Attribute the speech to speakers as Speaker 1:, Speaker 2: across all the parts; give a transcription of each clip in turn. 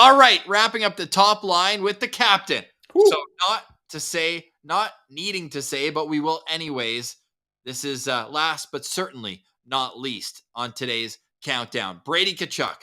Speaker 1: All right, wrapping up the top line with the captain.
Speaker 2: Whew.
Speaker 1: So not needing to say, but we will anyways. This is last but certainly not least on today's countdown. Brady Tkachuk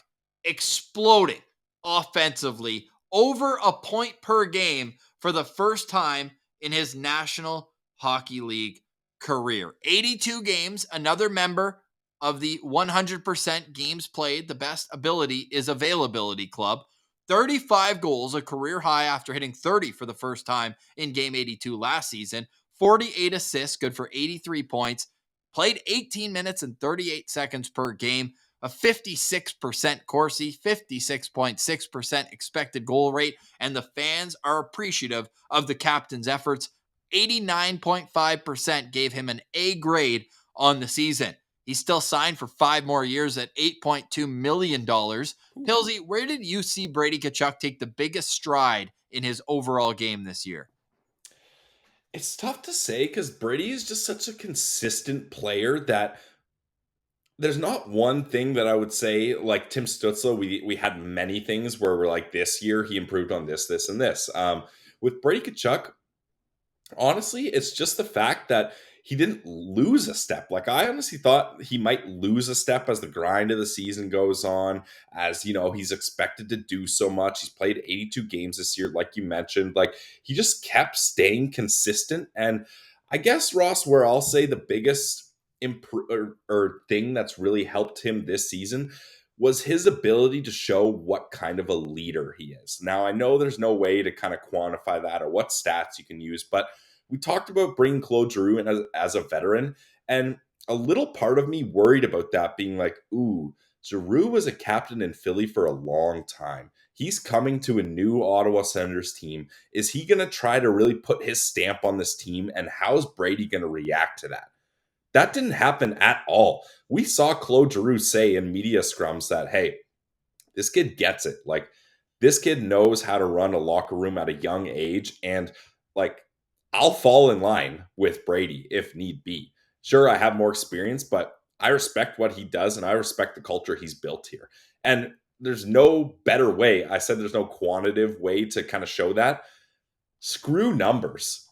Speaker 1: exploding offensively, over a point per game for the first time in his National Hockey League career. 82 games, another member of the 100% games played, the best ability is availability club. 35 goals, a career high after hitting 30 for the first time in game 82 last season. 48 assists, good for 83 points. Played 18 minutes and 38 seconds per game. A 56% Corsi, 56.6% expected goal rate, and the fans are appreciative of the captain's efforts. 89.5% gave him an A grade on the season. He's still signed for 5 more years at $8.2 million. Pilsy, where did you see Brady Tkachuk take the biggest stride in his overall game this year?
Speaker 2: It's tough to say because Brady is just such a consistent player that there's not one thing that I would say, like Tim Stützle, we had many things where we're like, this year he improved on this, and this. With Brady Tkachuk, honestly, it's just the fact that he didn't lose a step. Like, I honestly thought he might lose a step as the grind of the season goes on, as he's expected to do so much. He's played 82 games this year, like you mentioned. Like, he just kept staying consistent. And I guess, Ross, where I'll say the biggest or thing that's really helped him this season was his ability to show what kind of a leader he is. Now, I know there's no way to kind of quantify that or what stats you can use, but we talked about bringing Claude Giroux in as a veteran, and a little part of me worried about that being like, ooh, Giroux was a captain in Philly for a long time. He's coming to a new Ottawa Senators team. Is he going to try to really put his stamp on this team, and how's Brady going to react to that? That didn't happen at all. We saw Claude Giroux say in media scrums that, hey, this kid gets it. Like, this kid knows how to run a locker room at a young age. And, like, I'll fall in line with Brady if need be. Sure, I have more experience, but I respect what he does and I respect the culture he's built here. And there's no better way. I said there's no quantitative way to kind of show that. Screw numbers.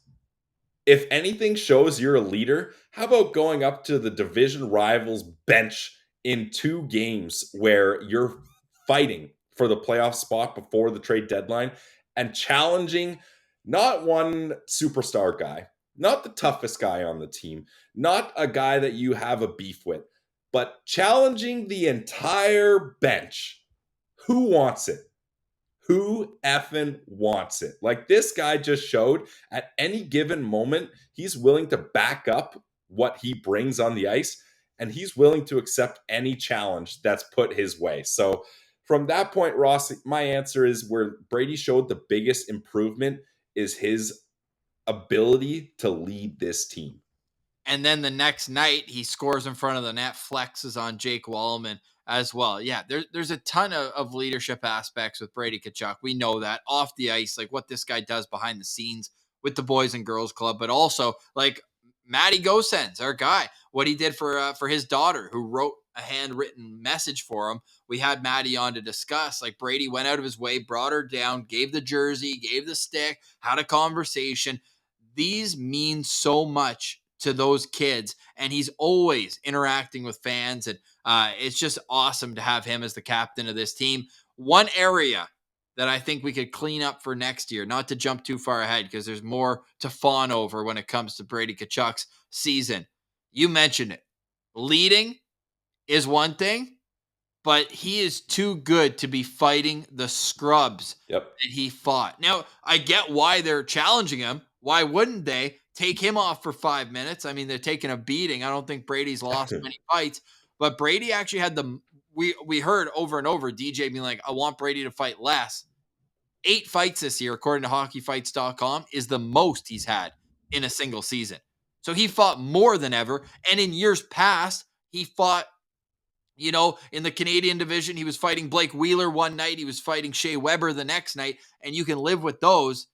Speaker 2: If anything shows you're a leader, how about going up to the division rivals bench in 2 games where you're fighting for the playoff spot before the trade deadline and challenging not one superstar guy, not the toughest guy on the team, not a guy that you have a beef with, but challenging the entire bench? Who wants it? Who effing wants it? Like, this guy just showed at any given moment, he's willing to back up what he brings on the ice, and he's willing to accept any challenge that's put his way. So, from that point, Ross, my answer is where Brady showed the biggest improvement is his ability to lead this team.
Speaker 1: And then the next night, he scores in front of the net, flexes on Jake Wallman as well. Yeah, there's a ton of leadership aspects with Brady Tkachuk. We know that off the ice, like what this guy does behind the scenes with the Boys and Girls Club, but also like Matty Gosens, our guy, what he did for his daughter who wrote a handwritten message for him. We had Matty on to discuss. Like, Brady went out of his way, brought her down, gave the jersey, gave the stick, had a conversation. These mean so much to those kids, and he's always interacting with fans, and it's just awesome to have him as the captain of this team. One area that I think we could clean up for next year, not to jump too far ahead because there's more to fawn over when it comes to Brady Tkachuk's season. You mentioned it. Leading is one thing, but he is too good to be fighting the scrubs
Speaker 2: Yep.
Speaker 1: that he fought. Now, I get why they're challenging him. Why wouldn't they take him off for 5 minutes? I mean, they're taking a beating. I don't think Brady's lost many fights, but Brady actually had we heard over and over DJ being like, I want Brady to fight less. 8 fights this year, according to hockeyfights.com, is the most he's had in a single season. So he fought more than ever. And in years past, he fought, in the Canadian division, he was fighting Blake Wheeler one night. He was fighting Shea Weber the next night. And you can live with those.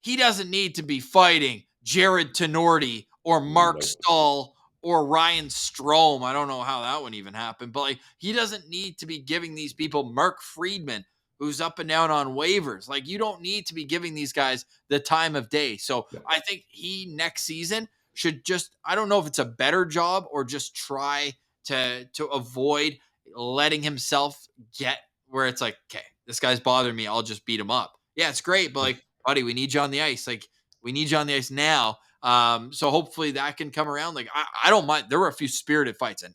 Speaker 1: He doesn't need to be fighting Jared Tenorti or Mark Stahl or Ryan Strome. I don't know how that one even happened. But he doesn't need to be giving these people, Mark Friedman, who's up and down on waivers. Like, you don't need to be giving these guys the time of day. So
Speaker 2: Yeah.
Speaker 1: I think he next season should just, I don't know if it's a better job or just try to avoid letting himself get where it's like, okay, this guy's bothering me, I'll just beat him up. Yeah, it's great, but like, buddy, we need you on the ice. Like, we need you on the ice now. So hopefully that can come around. Like, I don't mind. There were a few spirited fights, and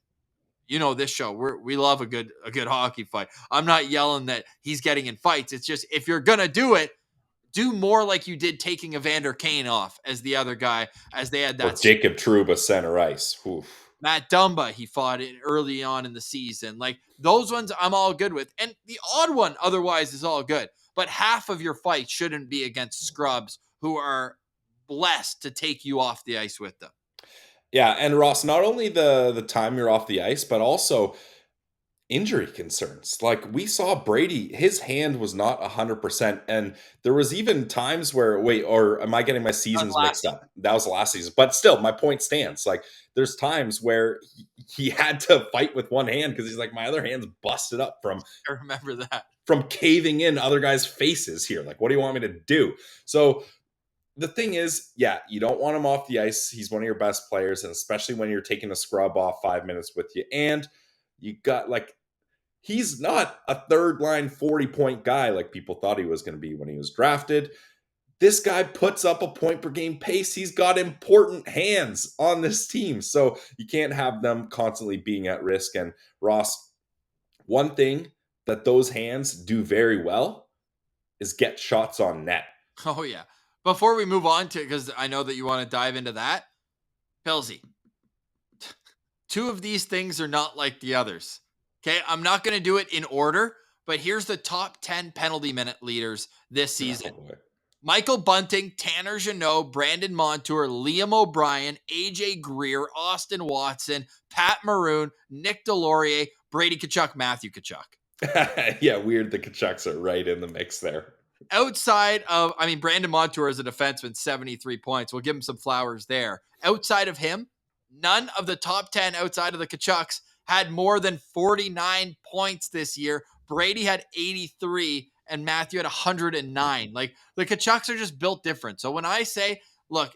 Speaker 1: this show, we love a good hockey fight. I'm not yelling that he's getting in fights. It's just, if you're gonna do it, do more like you did taking Evander Kane off as the other guy, as they had
Speaker 2: Or
Speaker 1: that
Speaker 2: Jacob Trouba center ice. Oof.
Speaker 1: Matt Dumba, he fought it early on in the season. Like, those ones I'm all good with. And the odd one otherwise is all good. But half of your fight shouldn't be against scrubs who are blessed to take you off the ice with them.
Speaker 2: Yeah, and Ross, not only the time you're off the ice, but also injury concerns. Like we saw Brady, his hand was not 100%. And there was even times where, wait, or am I getting my seasons mixed up? That was the last season. But still, my point stands. Like there's times where he had to fight with one hand because he's like, my other hand's busted up
Speaker 1: I remember that.
Speaker 2: from caving in other guys' faces here. Like, what do you want me to do? So the thing is, yeah, you don't want him off the ice. He's one of your best players, and especially when you're taking a scrub off 5 minutes with you. And you got like, he's not a third line 40-point guy like people thought he was going to be when he was drafted. This guy puts up a point per game pace. He's got important hands on this team. So you can't have them constantly being at risk. And Ross, one thing that those hands do very well is get shots on net.
Speaker 1: Oh, yeah. Before we move on to, because I know that you want to dive into that, Pilsy, two of these things are not like the others. Okay, I'm not going to do it in order, but here's the top 10 penalty minute leaders this season.
Speaker 2: Oh,
Speaker 1: Michael Bunting, Tanner Jeannot, Brandon Montour, Liam O'Brien, AJ Greer, Austin Watson, Pat Maroon, Nick Delorier, Brady Tkachuk, Matthew Tkachuk.
Speaker 2: Yeah, weird. The Tkachuks are right in the mix there.
Speaker 1: Outside of, Brandon Montour is a defenseman, 73 points. We'll give him some flowers there. Outside of him, none of the top 10 outside of the Tkachuks had more than 49 points this year. Brady had 83 and Matthew had 109. Like, the Tkachuks are just built different. So when I say, look,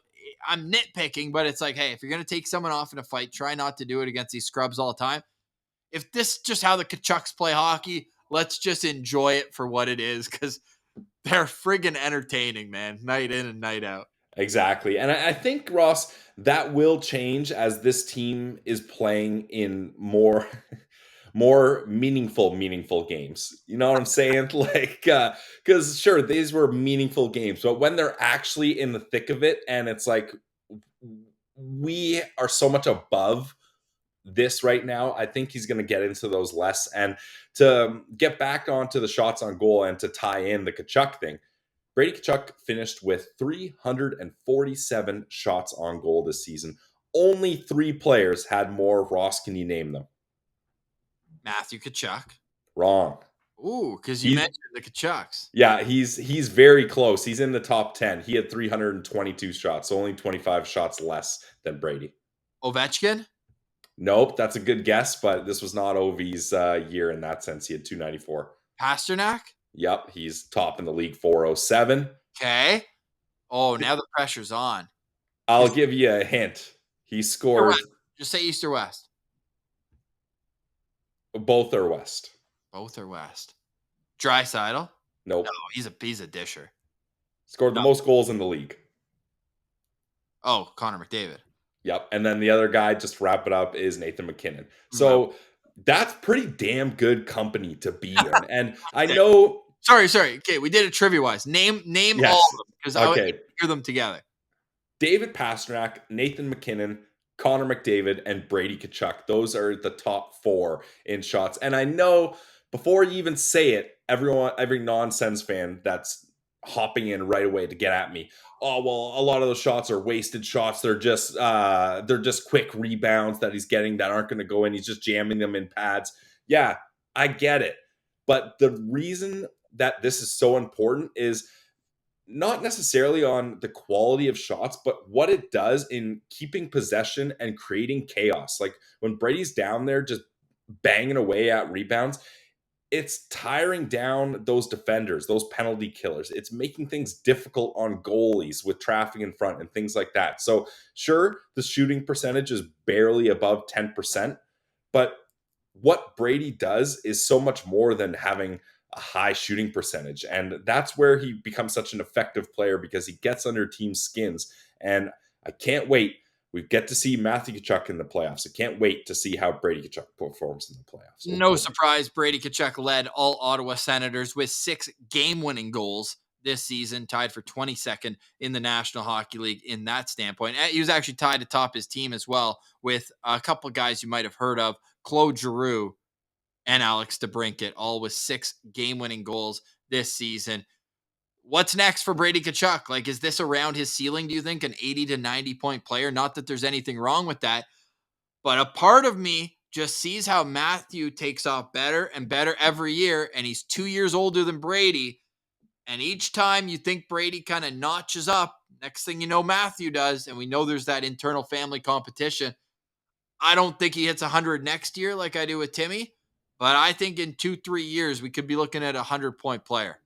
Speaker 1: I'm nitpicking, but it's like, hey, if you're going to take someone off in a fight, try not to do it against these scrubs all the time. If this is just how the Tkachuks play hockey, let's just enjoy it for what it is, because they're friggin' entertaining, man, night in and night out.
Speaker 2: Exactly. And I think, Ross, that will change as this team is playing in more more meaningful games. You know what I'm saying? Like, because sure, these were meaningful games, but when they're actually in the thick of it, and it's like we are so much above this right now, I think he's going to get into those less. And to get back onto the shots on goal and to tie in the Tkachuk thing, Brady Tkachuk finished with 347 shots on goal this season. Only 3 players had more. Ross, can you name them?
Speaker 1: Matthew Tkachuk.
Speaker 2: Wrong.
Speaker 1: Ooh, because you mentioned the Tkachuks.
Speaker 2: Yeah, he's very close. He's in the top 10. He had 322 shots, so only 25 shots less than Brady.
Speaker 1: Ovechkin?
Speaker 2: Nope, that's a good guess, but this was not Ovi's year in that sense. He had 294.
Speaker 1: Pasternak?
Speaker 2: Yep, he's top in the league, 407.
Speaker 1: Okay. Oh, now the pressure's on.
Speaker 2: I'll give you a hint. He scored.
Speaker 1: Just say East or West.
Speaker 2: Both are West.
Speaker 1: Both are West. Draisaitl?
Speaker 2: Nope.
Speaker 1: No, he's a disher.
Speaker 2: Scored the most goals in the league.
Speaker 1: Oh, Connor McDavid.
Speaker 2: Yep. And then the other guy, just to wrap it up, is Nathan McKinnon. So that's pretty damn good company to be in. And I know.
Speaker 1: Sorry. Okay, we did it trivia wise. Name
Speaker 2: yes.
Speaker 1: all of them, because I would hear them together.
Speaker 2: David Pasternak, Nathan McKinnon, Connor McDavid, and Brady Tkachuk. Those are the top 4 in shots. And I know before you even say it, every non-Sens fan that's hopping in right away to get at me, oh, well, a lot of those shots are wasted shots. They're just quick rebounds that he's getting that aren't going to go in. He's just jamming them in pads. Yeah, I get it. But the reason that this is so important is not necessarily on the quality of shots, but what it does in keeping possession and creating chaos. Like when Brady's down there just banging away at rebounds, it's tiring down those defenders, those penalty killers. It's making things difficult on goalies with traffic in front and things like that. So, sure, the shooting percentage is barely above 10%, but what Brady does is so much more than having a high shooting percentage. And that's where he becomes such an effective player because he gets under team skins. And I can't wait. We get to see Matthew Tkachuk in the playoffs. I can't wait to see how Brady Tkachuk performs in the playoffs. Oh
Speaker 1: No
Speaker 2: boy.
Speaker 1: surprise, Brady Tkachuk led all Ottawa Senators with 6 game-winning goals this season, tied for 22nd in the National Hockey League in that standpoint. He was actually tied atop his team as well with a couple of guys you might have heard of, Claude Giroux and Alex DeBrincat, all with 6 game-winning goals this season. What's next for Brady Tkachuk? Like, is this around his ceiling, do you think? An 80 to 90 point player? Not that there's anything wrong with that, but a part of me just sees how Matthew takes off better and better every year, and he's 2 years older than Brady. And each time you think Brady kind of notches up, next thing you know, Matthew does. And we know there's that internal family competition. I don't think he hits 100 next year like I do with Timmy, but I think in 2, 3 years, we could be looking at a 100-point player.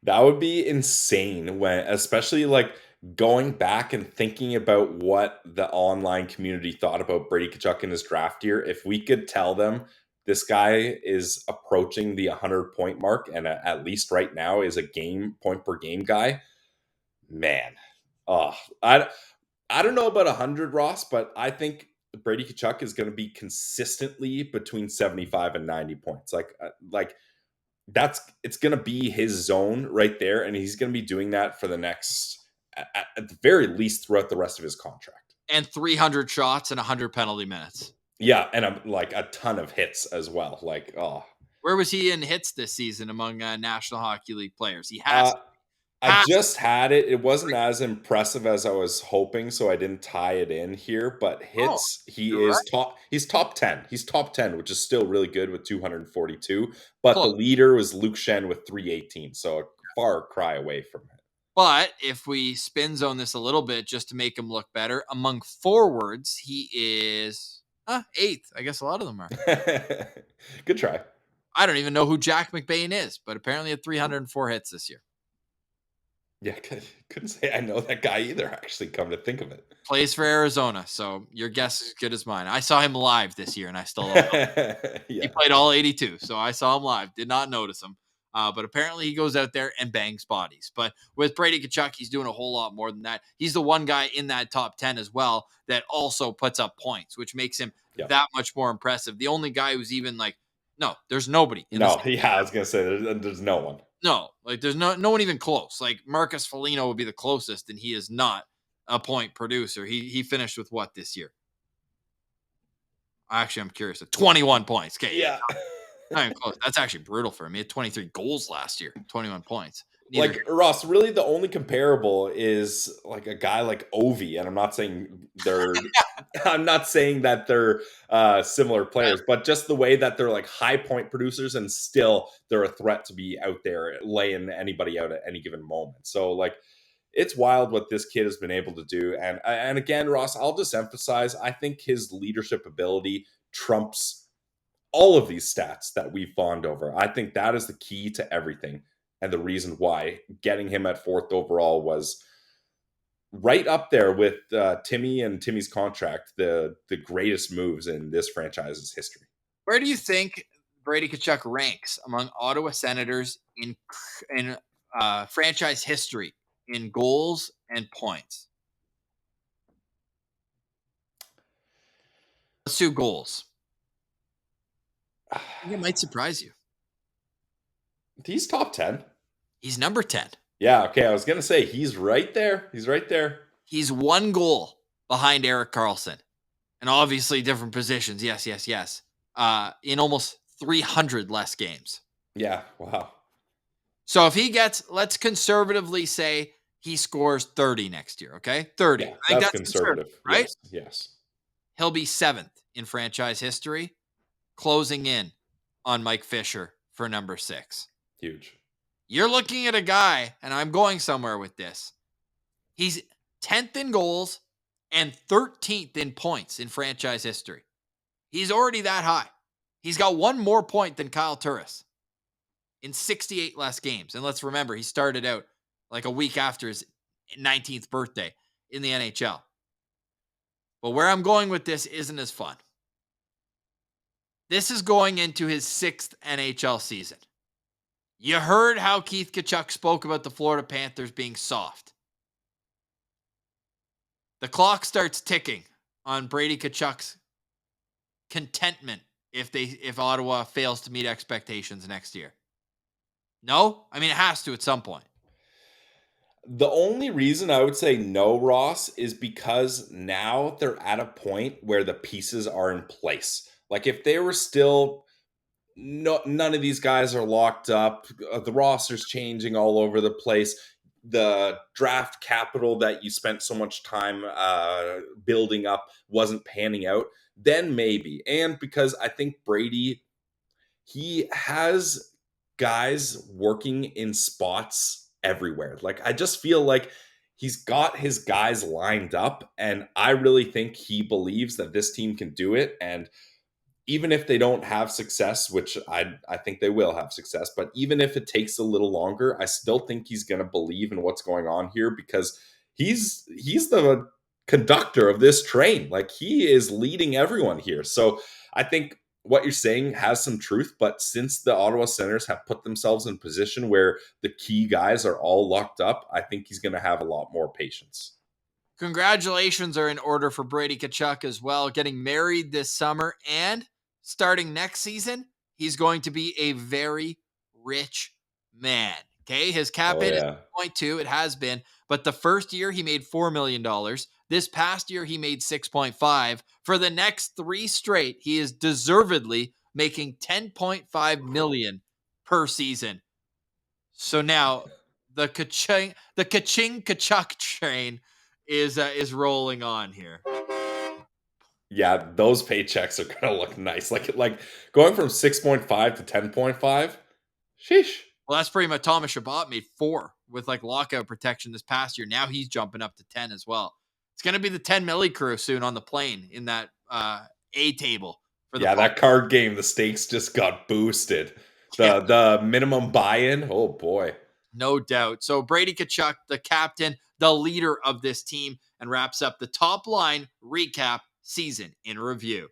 Speaker 2: That would be insane when, especially like going back and thinking about what the online community thought about Brady Tkachuk in his draft year. If we could tell them this guy is approaching the 100-point mark and at least right now is a game point per game guy, man. Oh, I don't know about 100, Ross, but I think Brady Tkachuk is going to be consistently between 75 and 90 points. Like that's it's going to be his zone right there, and he's going to be doing that for the next, at the very least, throughout the rest of his contract.
Speaker 1: And 300 shots and 100 penalty minutes.
Speaker 2: Yeah, and like a ton of hits as well. Like, oh,
Speaker 1: Where was he in hits this season among National Hockey League players? He
Speaker 2: uh,
Speaker 1: has
Speaker 2: I
Speaker 1: has
Speaker 2: just had it. It wasn't as impressive as I was hoping, so I didn't tie it in here. But
Speaker 1: oh,
Speaker 2: hits, he
Speaker 1: you're
Speaker 2: is
Speaker 1: right.
Speaker 2: top. He's top 10. He's top 10, which is still really good with 242. But the
Speaker 1: Close.
Speaker 2: leader was Luke Shen with 318, so a far cry away from
Speaker 1: But if we spin zone this a little bit just to make him look better, among forwards, he is eighth. I guess a lot of them are.
Speaker 2: it. Good try.
Speaker 1: I don't even know who Jack McBain is, but apparently had 304 hits this year.
Speaker 2: Yeah, couldn't say I know that guy either. Actually, come to think of it.
Speaker 1: Plays for Arizona, so your guess is as good as mine. I saw him live this year, and I still don't know. He
Speaker 2: Yeah,
Speaker 1: played all 82, so I saw him live. Did not notice him. But apparently he goes out there and bangs bodies. But with Brady Tkachuk, he's doing a whole lot more than that. He's the one guy in that top 10 as well that also puts up points, which makes him
Speaker 2: yeah.
Speaker 1: that much more impressive. The only guy who's even like, no, there's nobody in the
Speaker 2: No,
Speaker 1: same.
Speaker 2: yeah, I was gonna say there's no one.
Speaker 1: No, like there's no one even close. Like Marcus Foligno would be the closest, and he is not a point producer. He finished with what this year? Actually, I'm curious. 21 points. Okay, yeah,
Speaker 2: Yeah,
Speaker 1: not even close. That's actually brutal for him. He had 23 goals last year, 21 points. Neither here.
Speaker 2: like Ross. Really, the only comparable is like a guy like Ovi, and I'm not saying they're. I'm not saying that they're similar players, but just the way that they're like high point producers, and still they're a threat to be out there laying anybody out at any given moment. So like it's wild what this kid has been able to do. And again, Ross, I'll just emphasize, I think his leadership ability trumps all of these stats that we fawned over. I think that is the key to everything. And the reason why getting him at fourth overall was right up there with Timmy and Timmy's contract, the greatest moves in this franchise's history.
Speaker 1: Where do you think Brady Tkachuk ranks among Ottawa Senators in franchise history in goals and points? Let's do goals. I think it might surprise you.
Speaker 2: He's top 10.
Speaker 1: He's number 10.
Speaker 2: Yeah, okay. I was gonna say he's right there. He's right there.
Speaker 1: He's one goal behind Eric Carlson. And obviously different positions. Yes, yes, yes. In almost 300 less games.
Speaker 2: Yeah, wow.
Speaker 1: So if he gets, let's conservatively say he scores 30 next year, okay? 30.
Speaker 2: Yeah,
Speaker 1: I think
Speaker 2: that's
Speaker 1: that's conservative,
Speaker 2: conservative.
Speaker 1: right?
Speaker 2: Yes, yes.
Speaker 1: He'll be 7th in franchise history, closing in on Mike Fisher for number 6.
Speaker 2: Huge.
Speaker 1: You're looking at a guy, and I'm going somewhere with this. He's 10th in goals and 13th in points in franchise history. He's already that high. He's got one more point than Kyle Turris in 68 less games. And let's remember, he started out like a week after his 19th birthday in the NHL. But where I'm going with this isn't as fun. This is going into his 6th NHL season. You heard how Keith Tkachuk spoke about the Florida Panthers being soft. The clock starts ticking on Brady Tkachuk's contentment if Ottawa fails to meet expectations next year. No? I mean, it has to at some point.
Speaker 2: The only reason I would say no, Ross, is because now they're at a point where the pieces are in place. Like if they were still none of these guys are locked up, the roster's changing all over the place. The draft capital that you spent so much time building up wasn't panning out, then maybe. And because I think Brady, he has guys working in spots everywhere. Like I just feel like he's got his guys lined up, and I really think he believes that this team can do it. And even if they don't have success, which I think they will have success, but even if it takes a little longer, I still think he's going to believe in what's going on here because he's the conductor of this train. Like he is leading everyone here. So I think what you're saying has some truth, but since the Ottawa Senators have put themselves in position where the key guys are all locked up, I think he's going to have a lot more patience.
Speaker 1: Congratulations are in order for Brady Tkachuk as well, getting married this summer, and starting next season, he's going to be a very rich man. Okay, his cap
Speaker 2: Oh
Speaker 1: hit is
Speaker 2: yeah.
Speaker 1: 2.2. It has been, but the first year he made $4 million. This past year he made 6.5. For the next 3 straight, he is deservedly making 10.5 million per season. So now the Kachuk train is rolling on here.
Speaker 2: Yeah, those paychecks are gonna look nice. Like going from 6.5 to 10.5. Sheesh.
Speaker 1: Well, that's pretty much Thomas Chabot made 4 with like lockout protection this past year. Now he's jumping up to 10 as well. It's gonna be the 10 milli crew soon on the plane in that A table for the
Speaker 2: Yeah,
Speaker 1: pop.
Speaker 2: that card game, the stakes just got boosted.
Speaker 1: Yeah,
Speaker 2: The minimum buy-in, oh boy.
Speaker 1: no doubt. So Brady Tkachuk, the captain, the leader of this team, and wraps up the top line recap season in review.